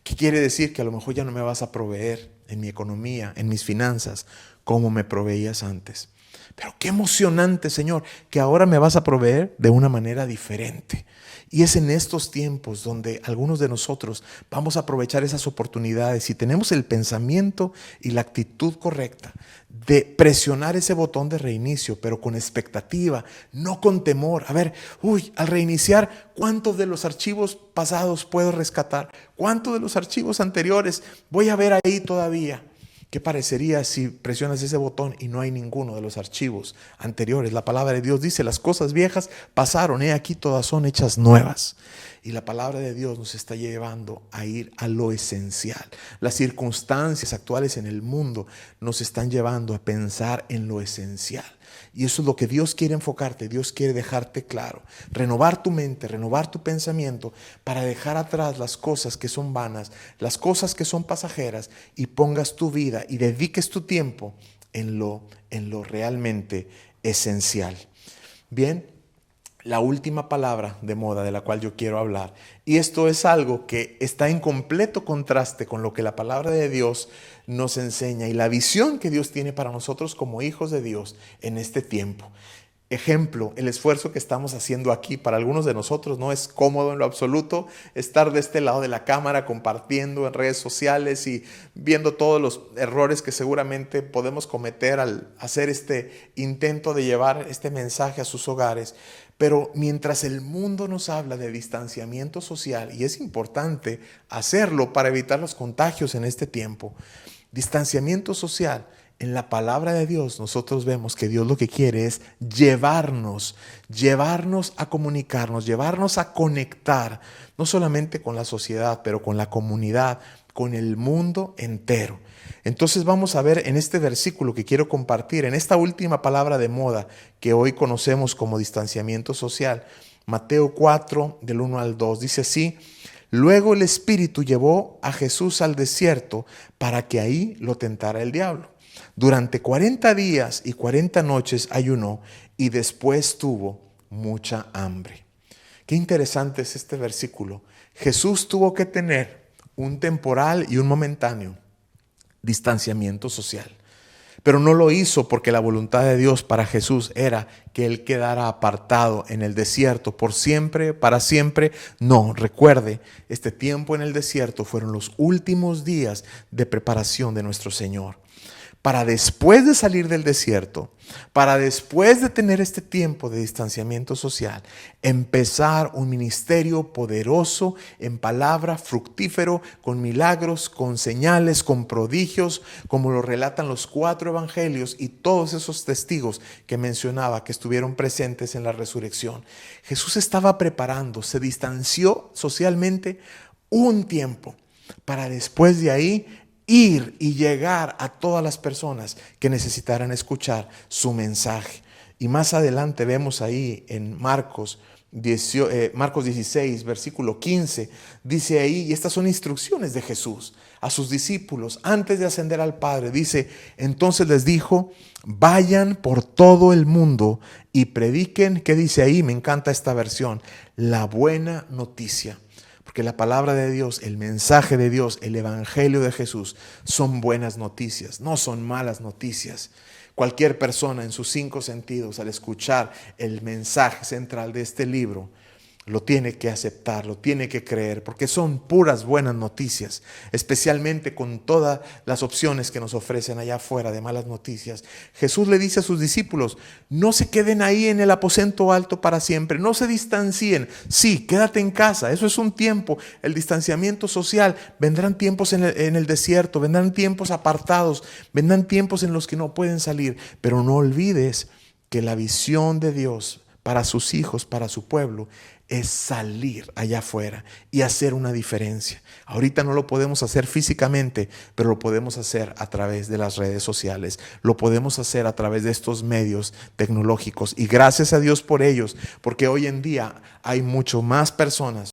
¿Qué quiere decir? Que a lo mejor ya no me vas a proveer en mi economía, en mis finanzas, como me proveías antes. Pero qué emocionante, Señor, que ahora me vas a proveer de una manera diferente. Y es en estos tiempos donde algunos de nosotros vamos a aprovechar esas oportunidades si tenemos el pensamiento y la actitud correcta de presionar ese botón de reinicio, pero con expectativa, no con temor. A ver, al reiniciar, ¿cuántos de los archivos pasados puedo rescatar? ¿Cuántos de los archivos anteriores voy a ver ahí todavía? ¿Qué parecería si presionas ese botón y no hay ninguno de los archivos anteriores? La palabra de Dios dice, las cosas viejas pasaron, aquí todas son hechas nuevas. Y la palabra de Dios nos está llevando a ir a lo esencial. Las circunstancias actuales en el mundo nos están llevando a pensar en lo esencial. Y eso es lo que Dios quiere enfocarte, Dios quiere dejarte claro. Renovar tu mente, renovar tu pensamiento para dejar atrás las cosas que son vanas, las cosas que son pasajeras y pongas tu vida y dediques tu tiempo en lo realmente esencial. Bien, la última palabra de moda de la cual yo quiero hablar, y esto es algo que está en completo contraste con lo que la palabra de Dios nos enseña y la visión que Dios tiene para nosotros como hijos de Dios en este tiempo. Ejemplo, el esfuerzo que estamos haciendo aquí para algunos de nosotros no es cómodo en lo absoluto estar de este lado de la cámara compartiendo en redes sociales y viendo todos los errores que seguramente podemos cometer al hacer este intento de llevar este mensaje a sus hogares. Pero mientras el mundo nos habla de distanciamiento social, y es importante hacerlo para evitar los contagios en este tiempo, distanciamiento social, en la palabra de Dios nosotros vemos que Dios lo que quiere es llevarnos a comunicarnos, llevarnos a conectar, no solamente con la sociedad, pero con la comunidad, con el mundo entero. Entonces vamos a ver en este versículo que quiero compartir, en esta última palabra de moda que hoy conocemos como distanciamiento social, Mateo 4, del 1 al 2, dice así: luego el Espíritu llevó a Jesús al desierto para que ahí lo tentara el diablo. Durante 40 días y 40 noches ayunó y después tuvo mucha hambre. Qué interesante es este versículo. Jesús tuvo que tener un temporal y un momentáneo distanciamiento social. Pero no lo hizo porque la voluntad de Dios para Jesús era que Él quedara apartado en el desierto por siempre, para siempre. No, recuerde, este tiempo en el desierto fueron los últimos días de preparación de nuestro Señor. Para después de salir del desierto, para después de tener este tiempo de distanciamiento social, empezar un ministerio poderoso en palabra, fructífero, con milagros, con señales, con prodigios, como lo relatan los 4 evangelios y todos esos testigos que mencionaba que estuvieron presentes en la resurrección. Jesús estaba preparando, se distanció socialmente un tiempo para después de ahí ir y llegar a todas las personas que necesitaran escuchar su mensaje. Y más adelante vemos ahí en Marcos 16, versículo 15, dice ahí, y estas son instrucciones de Jesús a sus discípulos antes de ascender al Padre. Dice, entonces les dijo, vayan por todo el mundo y prediquen, ¿qué dice ahí? Me encanta esta versión, la buena noticia. Porque la palabra de Dios, el mensaje de Dios, el evangelio de Jesús son buenas noticias, no son malas noticias. Cualquier persona en sus 5 sentidos al escuchar el mensaje central de este libro lo tiene que aceptar, lo tiene que creer, porque son puras buenas noticias, especialmente con todas las opciones que nos ofrecen allá afuera de malas noticias. Jesús le dice a sus discípulos, no se queden ahí en el aposento alto para siempre, no se distancien. Sí, quédate en casa, eso es un tiempo, el distanciamiento social. Vendrán tiempos en el desierto, vendrán tiempos apartados, vendrán tiempos en los que no pueden salir, pero no olvides que la visión de Dios para sus hijos, para su pueblo, es salir allá afuera y hacer una diferencia. Ahorita no lo podemos hacer físicamente, pero lo podemos hacer a través de las redes sociales. Lo podemos hacer a través de estos medios tecnológicos. Y gracias a Dios por ellos, porque hoy en día hay mucho más personas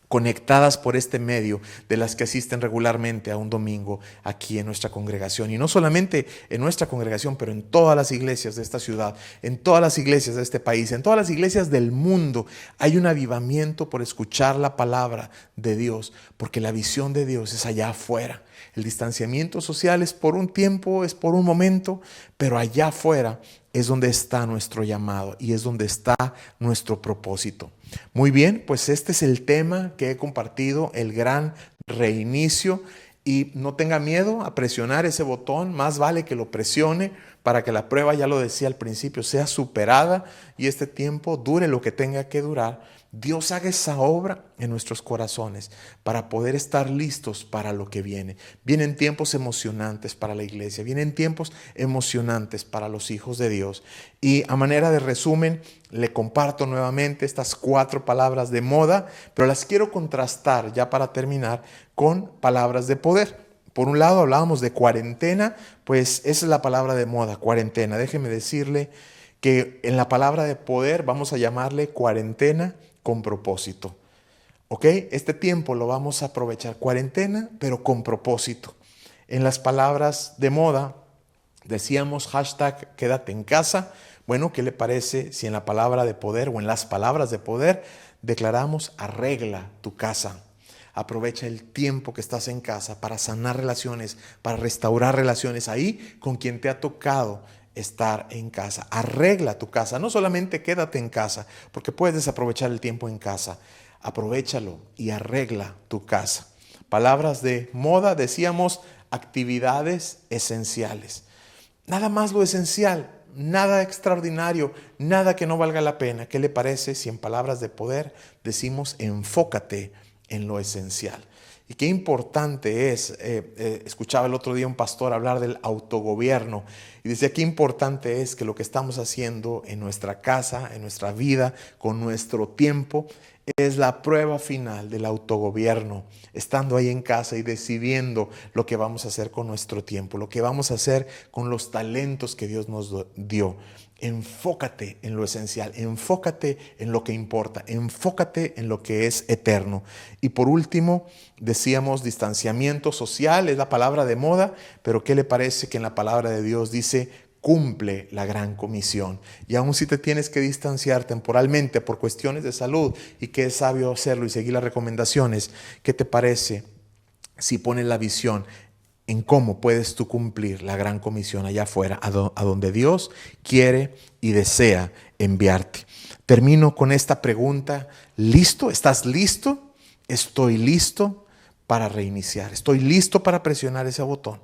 conectadas por este medio de las que asisten regularmente a un domingo aquí en nuestra congregación. Y no solamente en nuestra congregación, pero en todas las iglesias de esta ciudad, en todas las iglesias de este país, en todas las iglesias del mundo, hay un avivamiento por escuchar la palabra de Dios, porque la visión de Dios es allá afuera. El distanciamiento social es por un tiempo, es por un momento, pero allá afuera es donde está nuestro llamado y es donde está nuestro propósito. Muy bien, pues este es el tema que he compartido, el gran reinicio. Y no tenga miedo a presionar ese botón, más vale que lo presione para que la prueba, ya lo decía al principio, sea superada y este tiempo dure lo que tenga que durar. Dios haga esa obra en nuestros corazones para poder estar listos para lo que viene. Vienen tiempos emocionantes para la iglesia, vienen tiempos emocionantes para los hijos de Dios. Y a manera de resumen, le comparto nuevamente estas 4 palabras de moda, pero las quiero contrastar ya para terminar con palabras de poder. Por un lado hablábamos de cuarentena, pues esa es la palabra de moda, cuarentena. Déjeme decirle que en la palabra de poder vamos a llamarle cuarentena con propósito. ¿Ok? Este tiempo lo vamos a aprovechar, cuarentena, pero con propósito. En las palabras de moda decíamos hashtag quédate en casa. Bueno, ¿qué le parece si en la palabra de poder o en las palabras de poder declaramos arregla tu casa? Aprovecha el tiempo que estás en casa para sanar relaciones, para restaurar relaciones ahí con quien te ha tocado estar en casa. Arregla tu casa, no solamente quédate en casa, porque puedes desaprovechar el tiempo en casa. Aprovechalo y arregla tu casa. Palabras de moda, decíamos actividades esenciales. Nada más lo esencial, nada extraordinario, nada que no valga la pena. ¿Qué le parece si en palabras de poder decimos enfócate en lo esencial? Y qué importante es, escuchaba el otro día un pastor hablar del autogobierno y decía qué importante es que lo que estamos haciendo en nuestra casa, en nuestra vida, con nuestro tiempo, es la prueba final del autogobierno, estando ahí en casa y decidiendo lo que vamos a hacer con nuestro tiempo, lo que vamos a hacer con los talentos que Dios nos dio. Enfócate en lo esencial, enfócate en lo que importa, enfócate en lo que es eterno. Y por último, decíamos distanciamiento social, es la palabra de moda, pero ¿qué le parece que en la palabra de Dios dice cumple la gran comisión. Y aun si te tienes que distanciar temporalmente por cuestiones de salud y que es sabio hacerlo y seguir las recomendaciones, ¿qué te parece si pones la visión en cómo puedes tú cumplir la gran comisión allá afuera, a donde Dios quiere y desea enviarte? Termino con esta pregunta. ¿Listo? ¿Estás listo? Estoy listo para reiniciar. Estoy listo para presionar ese botón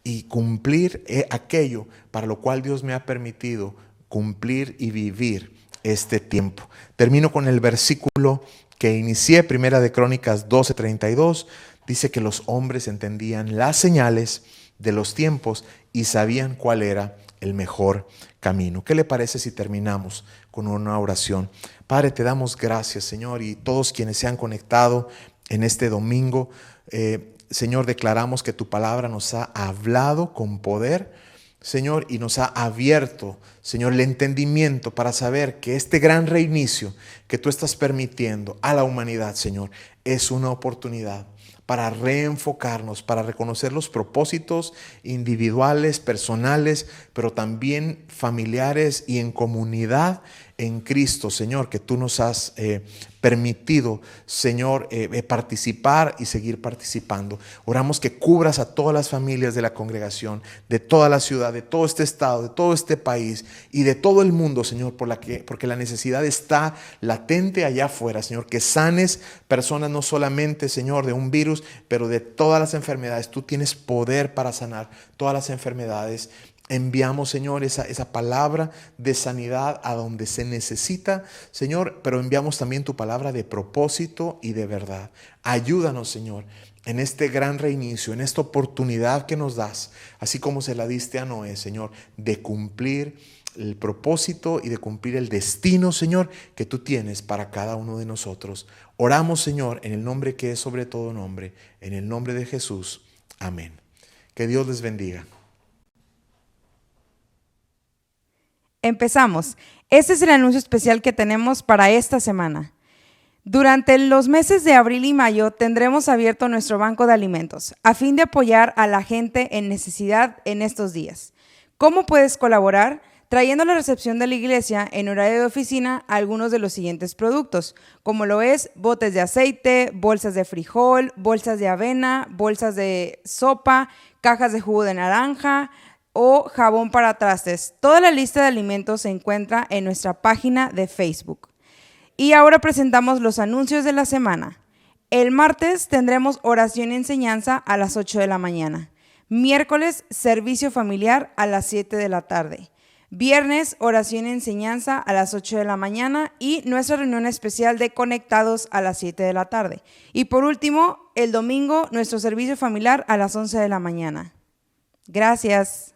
y cumplir aquello para lo cual Dios me ha permitido cumplir y vivir este tiempo. Termino con el versículo que inicié, Primera de Crónicas 12:32. Dice que los hombres entendían las señales de los tiempos y sabían cuál era el mejor camino. ¿Qué le parece si terminamos con una oración? Padre, te damos gracias, Señor, y todos quienes se han conectado en este domingo, Señor, declaramos que tu palabra nos ha hablado con poder, Señor, y nos ha abierto, Señor, el entendimiento para saber que este gran reinicio que tú estás permitiendo a la humanidad, Señor, es una oportunidad para reenfocarnos, para reconocer los propósitos individuales, personales, pero también familiares y en comunidad en Cristo, Señor, que tú nos has permitido, Señor, participar y seguir participando. Oramos que cubras a todas las familias de la congregación, de toda la ciudad, de todo este estado, de todo este país y de todo el mundo, Señor, porque la necesidad está latente allá afuera, Señor, que sanes personas no solamente, Señor, de un virus, pero de todas las enfermedades. Tú tienes poder para sanar todas las enfermedades. Enviamos, Señor, esa palabra de sanidad a donde se necesita, Señor, pero enviamos también tu palabra de propósito y de verdad. Ayúdanos, Señor, en este gran reinicio, en esta oportunidad que nos das, así como se la diste a Noé, Señor, de cumplir el propósito y de cumplir el destino, Señor, que tú tienes para cada uno de nosotros. Oramos, Señor, en el nombre que es sobre todo nombre, en el nombre de Jesús. Amén. Que Dios les bendiga. Empezamos. Este es el anuncio especial que tenemos para esta semana. Durante los meses de abril y mayo tendremos abierto nuestro banco de alimentos a fin de apoyar a la gente en necesidad en estos días. ¿Cómo puedes colaborar? Trayendo a la recepción de la iglesia en horario de oficina algunos de los siguientes productos, como lo es botes de aceite, bolsas de frijol, bolsas de avena, bolsas de sopa, cajas de jugo de naranja, o jabón para trastes. Toda la lista de alimentos se encuentra en nuestra página de Facebook. Y ahora presentamos los anuncios de la semana. El martes tendremos oración y enseñanza a las 8 de la mañana. Miércoles, servicio familiar a las 7 de la tarde. Viernes, oración y enseñanza a las 8 de la mañana y nuestra reunión especial de Conectados a las 7 de la tarde. Y por último, el domingo, nuestro servicio familiar a las 11 de la mañana. Gracias.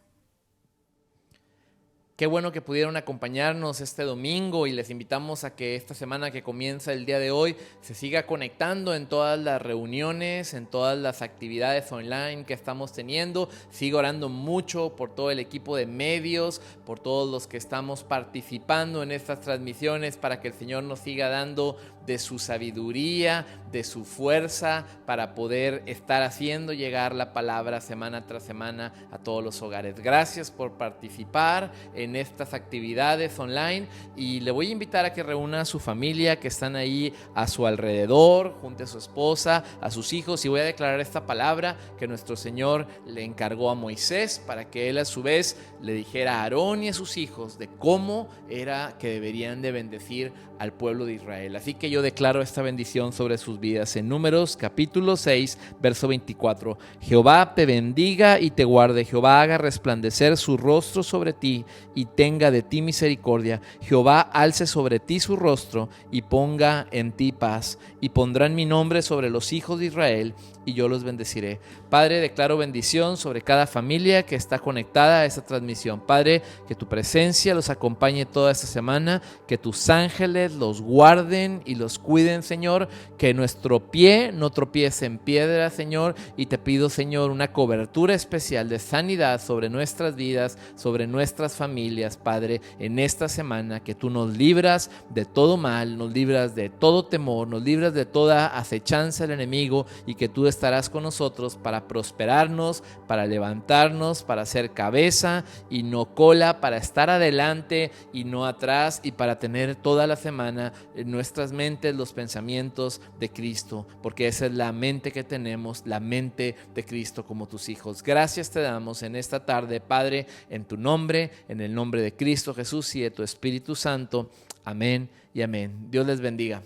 Qué bueno que pudieron acompañarnos este domingo y les invitamos a que esta semana que comienza el día de hoy se siga conectando en todas las reuniones, en todas las actividades online que estamos teniendo. Siga orando mucho por todo el equipo de medios, por todos los que estamos participando en estas transmisiones para que el Señor nos siga dando de su sabiduría, de su fuerza para poder estar haciendo llegar la palabra semana tras semana a todos los hogares. Gracias por participar en estas actividades online y le voy a invitar a que reúna a su familia que están ahí a su alrededor, junte a su esposa, a sus hijos y voy a declarar esta palabra que nuestro Señor le encargó a Moisés para que él a su vez le dijera a Aarón y a sus hijos de cómo era que deberían de bendecir al pueblo de Israel. Así que yo declaro esta bendición sobre sus vidas en Números capítulo 6 verso 24. Jehová te bendiga y te guarde, Jehová haga resplandecer su rostro sobre ti y tenga de ti misericordia, Jehová alce sobre ti su rostro y ponga en ti paz, y pondrán mi nombre sobre los hijos de Israel y yo los bendeciré. Padre, declaro bendición sobre cada familia que está conectada a esta transmisión. Padre, que tu presencia los acompañe toda esta semana, que tus ángeles los guarden y los cuiden, Señor, que nuestro pie no tropiece en piedra, Señor, y te pido, Señor, una cobertura especial de sanidad sobre nuestras vidas, sobre nuestras familias, familias, Padre, en esta semana, que tú nos libras de todo mal, nos libras de todo temor, nos libras de toda acechanza del enemigo, y que tú estarás con nosotros para prosperarnos, para levantarnos, para ser cabeza y no cola, para estar adelante y no atrás, y para tener toda la semana en nuestras mentes los pensamientos de Cristo, porque esa es la mente que tenemos, la mente de Cristo como tus hijos. Gracias te damos en esta tarde, Padre, en tu nombre, en el nombre de Cristo Jesús y de tu Espíritu Santo. Amén y amén. Dios les bendiga.